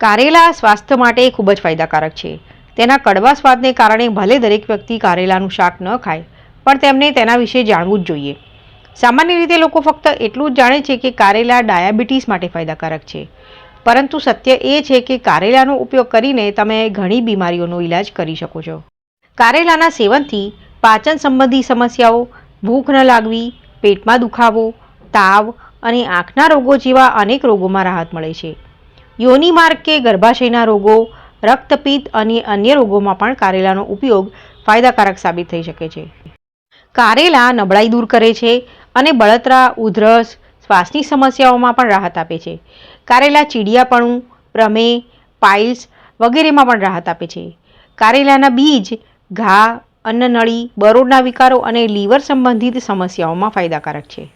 કારેલા સ્વાસ્થ્ય માટે ખૂબ જ ફાયદાકારક છે. તેના કડવા સ્વાદને કારણે ભલે દરેક વ્યક્તિ કારેલાનું શાક ન ખાય, પણ તેમને તેના વિશે જાણવું જ જોઈએ. સામાન્ય રીતે લોકો ફક્ત એટલું જ જાણે છે કે કારેલા ડાયાબિટીસ માટે ફાયદાકારક છે, પરંતુ સત્ય એ છે કે કારેલાનો ઉપયોગ કરીને તમે ઘણી બીમારીઓનો ઈલાજ કરી શકો છો. કારેલાના સેવનથી પાચન સંબંધી સમસ્યાઓ, ભૂખ ન લાગવી, પેટમાં દુખાવો, તાવ અને આંખના રોગો જેવા અનેક રોગોમાં રાહત મળે છે. યોનિ માર્ગ કે ગર્ભાશયના રોગો, રક્તપિત્ત અને અન્ય રોગોમાં પણ કારેલાનો ઉપયોગ ફાયદાકારક સાબિત થઈ શકે છે. કારેલા નબળાઈ દૂર કરે છે અને બળતરા, ઉધરસ, શ્વાસની સમસ્યાઓમાં પણ રાહત આપે છે. કારેલા ચીડિયાપણું, પ્રમેહ, પાઇલ્સ વગેરેમાં પણ રાહત આપે છે. કારેલાના બીજ ઘા, અન્નનળી, બરોડના વિકારો અને લીવર સંબંધિત સમસ્યાઓમાં ફાયદાકારક છે.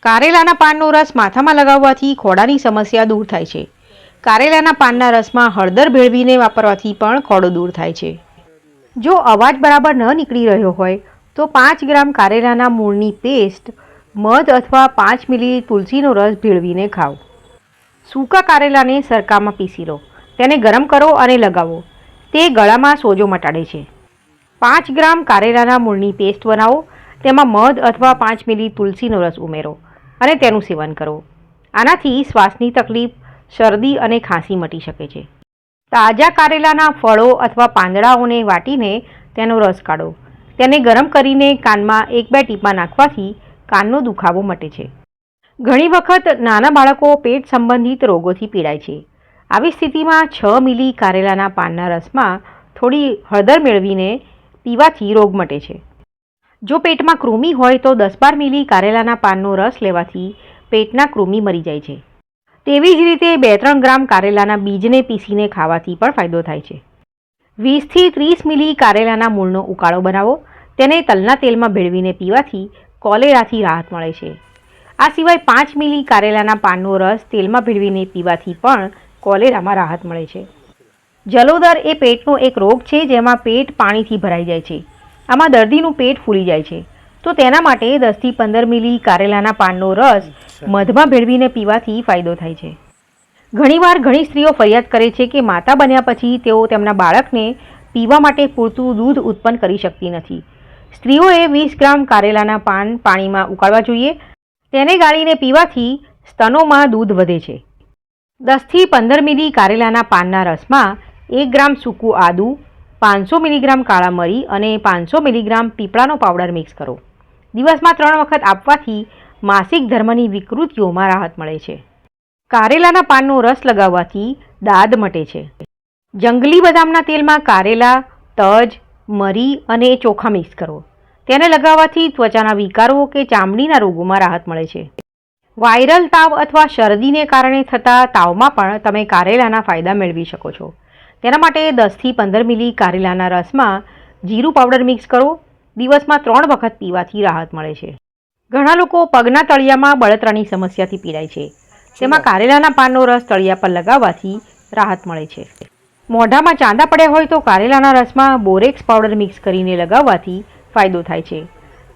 કારેલાના પાનનો રસ માથામાં લગાવવાથી ખોડાની સમસ્યા દૂર થાય છે. કારેલાના પાનના રસમાં હળદર ભેળવીને વાપરવાથી પણ ખોડો દૂર થાય છે. જો અવાજ બરાબર ન નીકળી રહ્યો હોય તો 5 ગ્રામ કારેલાના મૂળની પેસ્ટ, મધ અથવા 5 મિલી તુલસીનો રસ ભેળવીને ખાઓ. સૂકા કારેલાને સરકામાં પીસી લો, તેને ગરમ કરો અને લગાવો. તે ગળામાં સોજો મટાડે છે. 5 ગ્રામ કારેલાના મૂળની પેસ્ટ બનાવો, તેમાં મધ અથવા 5 મિલી તુલસીનો રસ ઉમેરો અને તેનું સેવન કરો. આનાથી શ્વાસની તકલીફ, શરદી અને ખાંસી મટી શકે છે. તાજા કારેલાના ફળો અથવા પાંદડાઓને વાટીને તેનો રસ કાઢો. તેને ગરમ કરીને કાનમાં 1-2 ટીપા નાખવાથી કાનનો દુખાવો મટે છે. ઘણી વખત નાના બાળકો પેટ સંબંધિત રોગોથી પીડાય છે. આવી સ્થિતિમાં 6 મિલી કારેલાના પાનના રસમાં થોડી હળદર મેળવીને પીવાથી રોગ મટે છે. જો પેટમાં કૃમિ હોય તો 10-12 મિલી કારેલાના પાનનો રસ લેવાથી પેટના કૃમિ મરી જાય છે. તેવી જ રીતે 2-3 ગ્રામ કારેલાના બીજને પીસીને ખાવાથી પણ ફાયદો થાય છે. 20થી 30 મિલી કારેલાના મૂળનો ઉકાળો બનાવો. તેને તલના તેલમાં ભેળવીને પીવાથી કોલેરાથી રાહત મળે છે. આ સિવાય 5 મિલી કારેલાના પાનનો રસ તેલમાં ભેળવીને પીવાથી પણ કોલેરામાં રાહત મળે છે. જલોદર એ પેટનો એક રોગ છે જેમાં પેટ પાણીથી ભરાઈ જાય છે. આમાં દર્દીનું પેટ ફૂલી જાય છે. તો તેના માટે 10થી 15 મિલી કારેલાના પાનનો રસ મધમાં ભેળવીને પીવાથી ફાયદો થાય છે. ઘણીવાર ઘણી સ્ત્રીઓ ફરિયાદ કરે છે કે માતા બન્યા પછી તેઓ તેમના બાળકને પીવા માટે પૂરતું દૂધ ઉત્પન્ન કરી શકતી નથી. સ્ત્રીઓએ 20 ગ્રામ કારેલાના પાન પાણીમાં ઉકાળવા જોઈએ. તેને ગાળીને પીવાથી સ્તનોમાં દૂધ વધે છે. 10થી 15 મિલી કારેલાના પાનના રસમાં 1 ગ્રામ સૂકું આદું, 500 મિલીગ્રામ કાળા મરી અને 500 મિલીગ્રામ પીપળાનો પાવડર મિક્સ કરો. દિવસમાં 3 વખત આપવાથી માસિક ધર્મની વિકૃતિઓમાં રાહત મળે છે. કારેલાના પાનનો રસ લગાવવાથી દાદ મટે છે. જંગલી બદામના તેલમાં કારેલા, તજ, મરી અને ચોખા મિક્સ કરો. તેને લગાવવાથી ત્વચાના વિકારો કે ચામડીના રોગોમાં રાહત મળે છે. વાયરલ તાવ અથવા શરદીને કારણે થતા તાવમાં પણ તમે કારેલાના ફાયદા મેળવી શકો છો. તેના માટે 10થી 15 મિલી કારેલાના રસમાં જીરું પાવડર મિક્સ કરો. દિવસમાં 3 વખત પીવાથી રાહત મળે છે. ઘણા લોકો પગના તળિયામાં બળતરાની સમસ્યાથી પીડાય છે. તેમાં કારેલાના પાનનો રસ તળિયા પર લગાવવાથી રાહત મળે છે. મોઢામાં ચાંદા પડ્યા હોય તો કારેલાના રસમાં બોરેક્સ પાવડર મિક્સ કરીને લગાવવાથી ફાયદો થાય છે.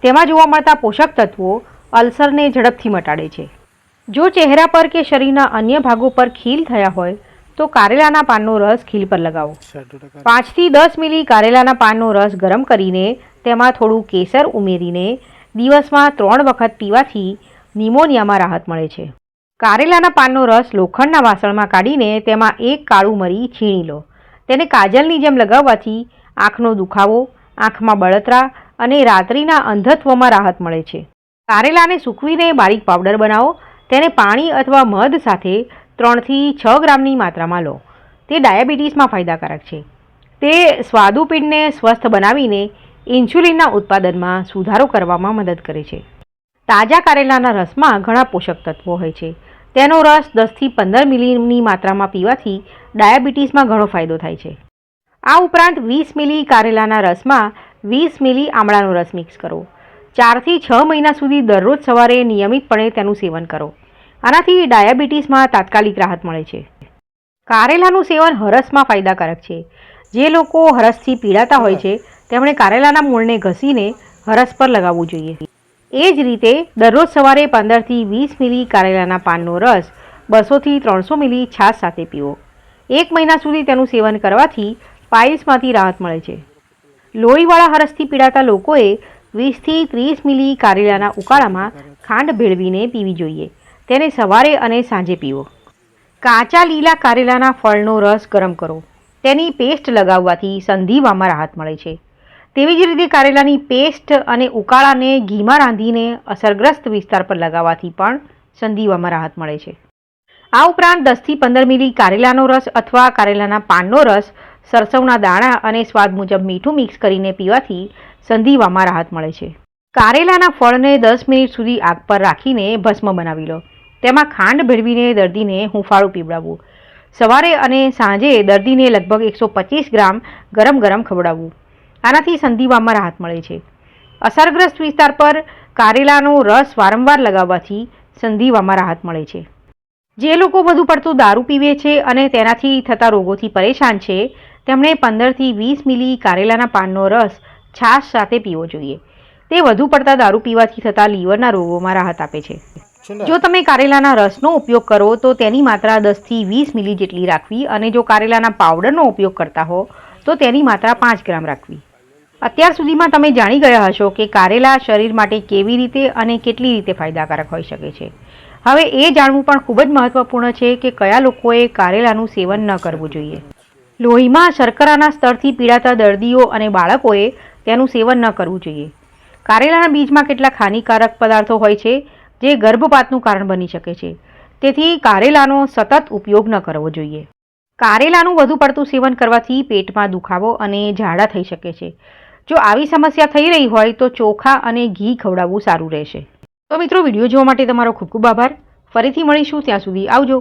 તેમાં જોવા મળતા પોષક તત્વો અલ્સરને ઝડપથી મટાડે છે. જો ચહેરા પર કે શરીરના અન્ય ભાગો પર ખીલ થયા હોય તો કારેલાના પાનનો રસ ખીલ પર લગાવો. 5થી 10 મિલી કારેલાના પાનનો રસ ગરમ કરીને તેમાં થોડું કેસર ઉમેરીને દિવસમાં 3 વખત પીવાથી નિમોનિયામાં રાહત મળે છે. કારેલાના પાનનો રસ લોખંડના વાસણમાં કાઢીને તેમાં 1 કાળું મરી છીણી લો. તેને કાજલની જેમ લગાવવાથી આંખનો દુખાવો, આંખમાં બળતરા અને રાત્રિના અંધત્વમાં રાહત મળે છે. કારેલાને સૂકવીને બારીક પાવડર બનાવો. તેને પાણી અથવા મધ સાથે 3થી 6 ગ્રામની માત્રામાં લો. તે ડાયાબિટીસમાં ફાયદાકારક છે. તે સ્વાદુપિંડને સ્વસ્થ બનાવીને ઇન્સ્યુલિનના ઉત્પાદનમાં સુધારો કરવામાં મદદ કરે છે. તાજા કારેલાના રસમાં ઘણા પોષક તત્વો હોય છે. તેનો રસ 10થી 15 મિલીની માત્રામાં પીવાથી ડાયાબિટીસમાં ઘણો ફાયદો થાય છે. આ ઉપરાંત 20 મિલી કારેલાના રસમાં 20 મિલી આમળાનો રસ મિક્સ કરો. 4થી 6 મહિના સુધી દરરોજ સવારે નિયમિતપણે તેનું સેવન કરો. આનાથી ડાયાબિટીસમાં તાત્કાલિક રાહત મળે છે. કારેલાનું સેવન હરસમાં ફાયદાકારક છે. જે લોકો હરસથી પીડાતા હોય છે તેમણે કારેલાના મૂળને ઘસીને હરસ પર લગાવવું જોઈએ. એ જ રીતે દરરોજ સવારે 15થી 20 મિલી કારેલાના પાનનો રસ 200થી 300 મિલી છાશ સાથે પીવો. 1 મહિના સુધી તેનું સેવન કરવાથી પાઇલ્સમાંથી રાહત મળે છે. લોહીવાળા હરસથી પીડાતા લોકોએ 20 થી 30 મિલી કારેલાના ઉકાળામાં ખાંડ ભેળવીને પીવી જોઈએ. તેને સવારે અને સાંજે પીવો. કાચા લીલા કારેલાના ફળનો રસ ગરમ કરો. તેની પેસ્ટ લગાવવાથી સંધિવામાં રાહત મળે છે. તેવી જ રીતે કારેલાની પેસ્ટ અને ઉકાળાને ઘીમાં રાંધીને અસરગ્રસ્ત વિસ્તાર પર લગાવવાથી પણ સંધિવામાં રાહત મળે છે. આ ઉપરાંત 10 થી 15 મિલી કારેલાનો રસ અથવા કારેલાના પાનનો રસ સરસવના દાણા અને સ્વાદ મુજબ મીઠું મિક્સ કરીને પીવાથી સંધિવામાં રાહત મળે છે. કારેલાના ફળને 10 મિનિટ સુધી આગ પર રાખીને ભસ્મ બનાવી લો. તેમાં ખાંડ ભેળવીને દર્દીને હૂંફાળું પીવડાવવું. સવારે અને સાંજે દર્દીને લગભગ 125 ગ્રામ ગરમ ગરમ ખવડાવવું. આનાથી સંધિવામાં રાહત મળે છે. અસરગ્રસ્ત વિસ્તાર પર કારેલાનો રસ વારંવાર લગાવવાથી સંધિવામાં રાહત મળે છે. જે લોકો વધુ પડતું દારૂ પીવે છે અને તેનાથી થતા રોગોથી પરેશાન છે તેમણે 15 થી 20 મિલી કારેલાના પાનનો રસ છાશ સાથે પીવો જોઈએ. તે વધુ પડતા દારૂ પીવાથી થતા લીવરના રોગોમાં રાહત આપે છે. જો તમે કારેલાના રસનો ઉપયોગ કરો તો તેની માત્રા 10 થી 20 મિલી જેટલી રાખવી અને જો કારેલાના પાવડરનો ઉપયોગ કરતા હો તો તેની માત્રા 5 ગ્રામ રાખવી. અત્યાર સુધીમાં તમે જાણી ગયા હશો કે કારેલા શરીર માટે કેવી રીતે અને કેટલી રીતે ફાયદાકારક હોઈ શકે છે. હવે એ જાણવું પણ ખૂબ જ મહત્વપૂર્ણ છે કે કયા લોકોએ કારેલાનું સેવન ન કરવું જોઈએ. લોહીમાં શર્કરાના સ્તરથી પીડાતા દર્દીઓ અને બાળકોએ તેનું સેવન ન કરવું જોઈએ. કારેલાના બીજમાં કેટલાક હાનિકારક પદાર્થો હોય છે જે ગર્ભપાતનું કારણ બની શકે છે. તેથી કારેલાનો સતત ઉપયોગ ન કરવો જોઈએ. કારેલાનું વધુ પડતું સેવન કરવાથી પેટમાં દુખાવો અને ઝાડા થઈ શકે છે. જો આવી સમસ્યા થઈ રહી હોય તો ચોખા અને ઘી ખવડાવવું સારું રહેશે. તો મિત્રો, વિડીયો જોવા માટે તમારો ખૂબ ખૂબ આભાર. ફરીથી મળીશું, ત્યાં સુધી આવજો.